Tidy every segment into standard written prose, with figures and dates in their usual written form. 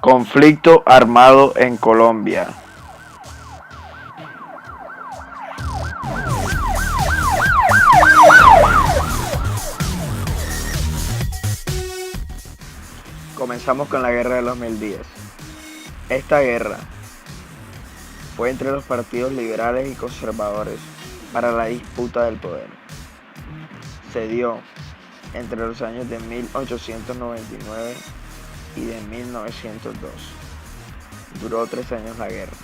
Conflicto armado en Colombia. Comenzamos con la Guerra de los 1000 días. Esta guerra fue entre los partidos liberales y conservadores para la disputa del poder. Se dio entre los años de 1899 y de 1902. Duró 3 años la guerra.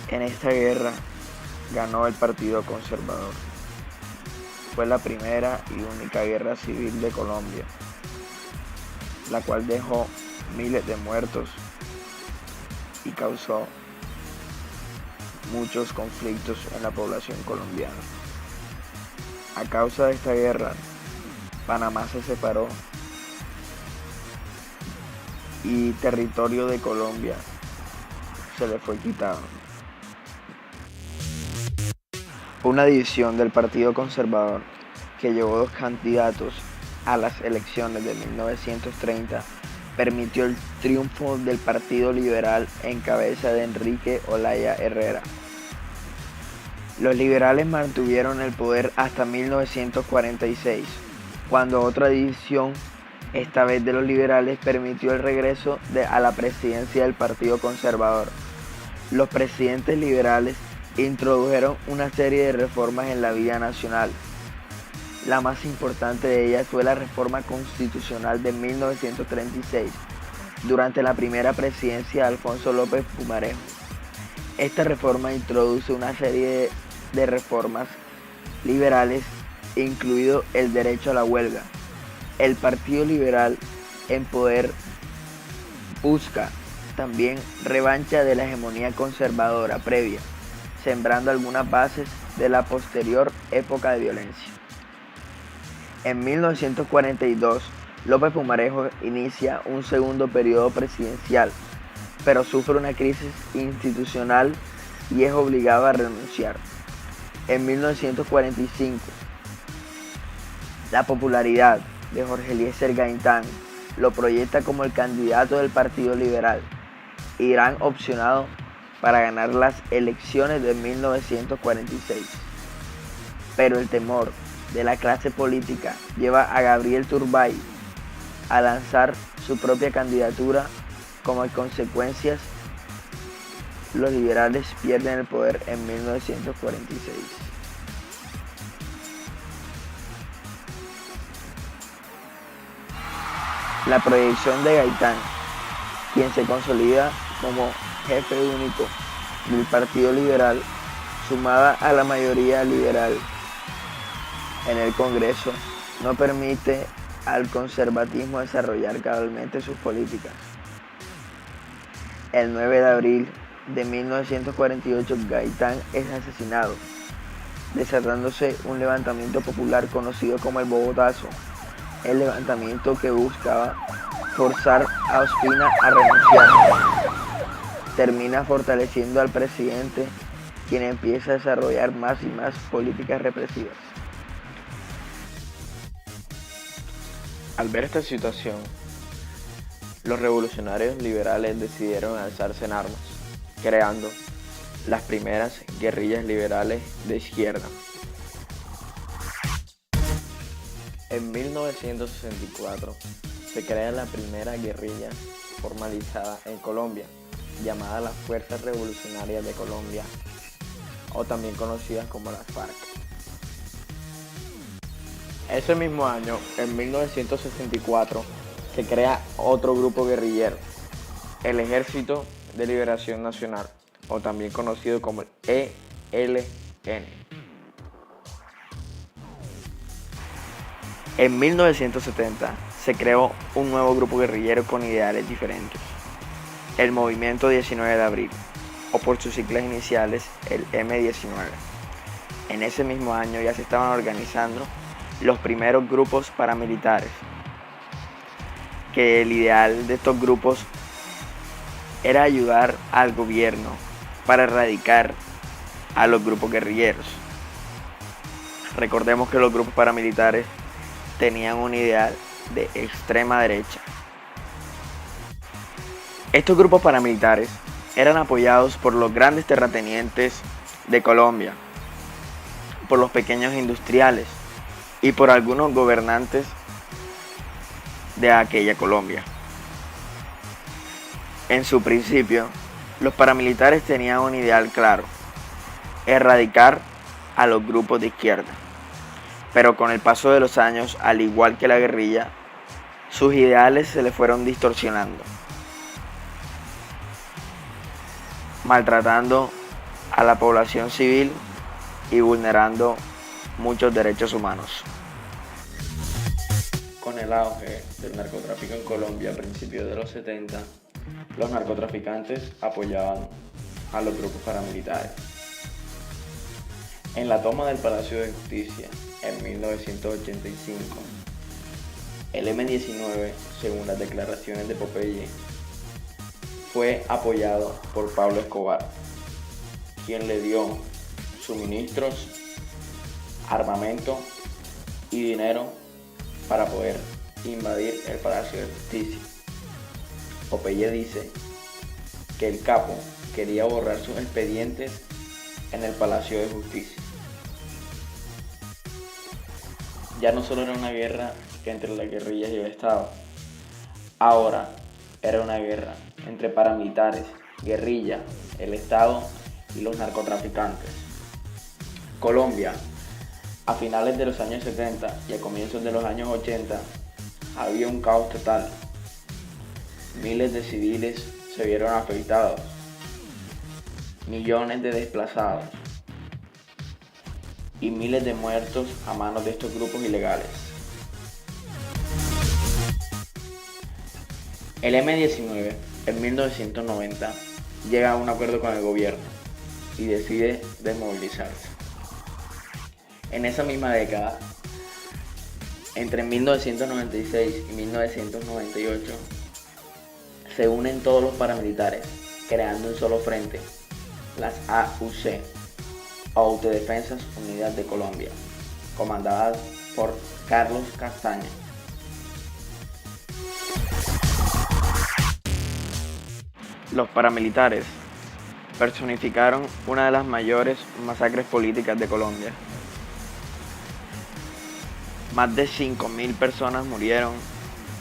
En esta guerra ganó el Partido Conservador. Fue la primera y única guerra civil de Colombia, la cual dejó miles de muertos y causó muchos conflictos en la población colombiana. A causa de esta guerra, Panamá se separó y territorio de Colombia se le fue quitado. Una división del Partido Conservador que llevó 2 candidatos a las elecciones de 1930 permitió el triunfo del Partido Liberal en cabeza de Enrique Olaya Herrera. Los liberales mantuvieron el poder hasta 1946, cuando otra división, esta vez de los liberales, permitió el regreso a la presidencia del Partido Conservador. Los presidentes liberales introdujeron una serie de reformas en la vida nacional. La más importante de ellas fue la reforma constitucional de 1936, durante la primera presidencia de Alfonso López Pumarejo. Esta reforma introduce una serie de reformas liberales, incluido el derecho a la huelga. El Partido Liberal en poder busca también revancha de la hegemonía conservadora previa, sembrando algunas bases de la posterior época de violencia. En 1942, López Pumarejo inicia un segundo periodo presidencial, pero sufre una crisis institucional y es obligado a renunciar. En 1945, la popularidad de Jorge Eliezer Gaitán lo proyecta como el candidato del Partido Liberal, Irán opcionado para ganar las elecciones de 1946. Pero el temor de la clase política lleva a Gabriel Turbay a lanzar su propia candidatura. Como consecuencias, los liberales pierden el poder en 1946. La proyección de Gaitán, quien se consolida como jefe único del Partido Liberal, sumada a la mayoría liberal en el Congreso, no permite al conservatismo desarrollar cabalmente sus políticas. El 9 de abril de 1948, Gaitán es asesinado, desatándose un levantamiento popular conocido como el Bogotazo, el levantamiento que buscaba forzar a Ospina a renunciar. Termina fortaleciendo al presidente, quien empieza a desarrollar más y más políticas represivas. Al ver esta situación, los revolucionarios liberales decidieron alzarse en armas, creando las primeras guerrillas liberales de izquierda. En 1964 se crea la primera guerrilla formalizada en Colombia, llamada las Fuerzas Revolucionarias de Colombia, o también conocidas como las FARC. Ese mismo año, en 1964, se crea otro grupo guerrillero, el Ejército de Liberación Nacional, o también conocido como el ELN. En 1970 se creó un nuevo grupo guerrillero con ideales diferentes, el Movimiento 19 de Abril, o por sus siglas iniciales, el M19. En ese mismo año ya se estaban organizando los primeros grupos paramilitares, que el ideal de estos grupos era ayudar al gobierno para erradicar a los grupos guerrilleros. Recordemos que los grupos paramilitares tenían un ideal de extrema derecha. Estos grupos paramilitares eran apoyados por los grandes terratenientes de Colombia, por los pequeños industriales y por algunos gobernantes de aquella Colombia. En su principio, los paramilitares tenían un ideal claro: erradicar a los grupos de izquierda. Pero con el paso de los años, al igual que la guerrilla, sus ideales se le fueron distorsionando, maltratando a la población civil y vulnerando muchos derechos humanos. Con el auge del narcotráfico en Colombia a principios de los 70, los narcotraficantes apoyaban a los grupos paramilitares. En la toma del Palacio de Justicia en 1985, el M-19, según las declaraciones de Popeye, fue apoyado por Pablo Escobar, quien le dio suministros, armamento y dinero para poder invadir el Palacio de Justicia. Popeye dice que el capo quería borrar sus expedientes en el Palacio de Justicia. Ya no solo era una guerra entre las guerrillas y el Estado, ahora era una guerra entre paramilitares, guerrilla, el Estado y los narcotraficantes. Colombia, a finales de los años 70 y a comienzos de los años 80, había un caos total. Miles de civiles se vieron afectados, millones de desplazados y miles de muertos a manos de estos grupos ilegales. El M-19 en 1990 llega a un acuerdo con el gobierno y decide desmovilizarse. En esa misma década, entre 1996 y 1998, se unen todos los paramilitares, creando un solo frente, las AUC, Autodefensas Unidas de Colombia, comandadas por Carlos Castaño. Los paramilitares personificaron una de las mayores masacres políticas de Colombia. Más de 5.000 personas murieron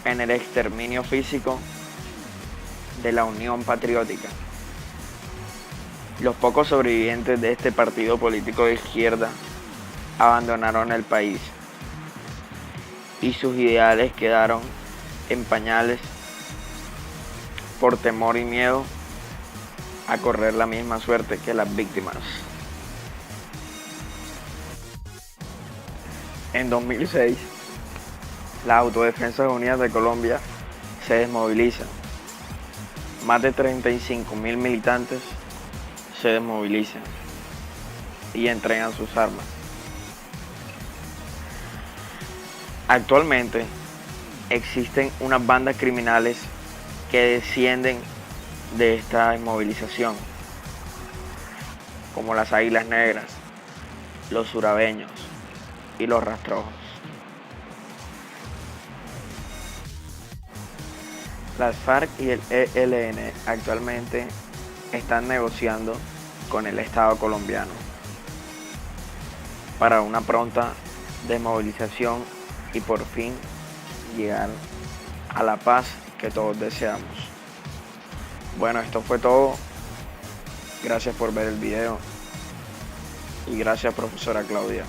en el exterminio físico de la Unión Patriótica. Los pocos sobrevivientes de este partido político de izquierda abandonaron el país y sus ideales quedaron en pañales por temor y miedo a correr la misma suerte que las víctimas. En 2006, las Autodefensas Unidas de Colombia se desmovilizan. Más de 35.000 militantes se desmovilizan y entregan sus armas. Actualmente existen unas bandas criminales que descienden de esta desmovilización, como las Águilas Negras, los Surabeños y los Rastrojos. Las FARC y el ELN actualmente están negociando con el Estado colombiano para una pronta desmovilización y por fin llegar a la paz que todos deseamos. Bueno, esto fue todo. Gracias por ver el video y gracias, profesora Claudia.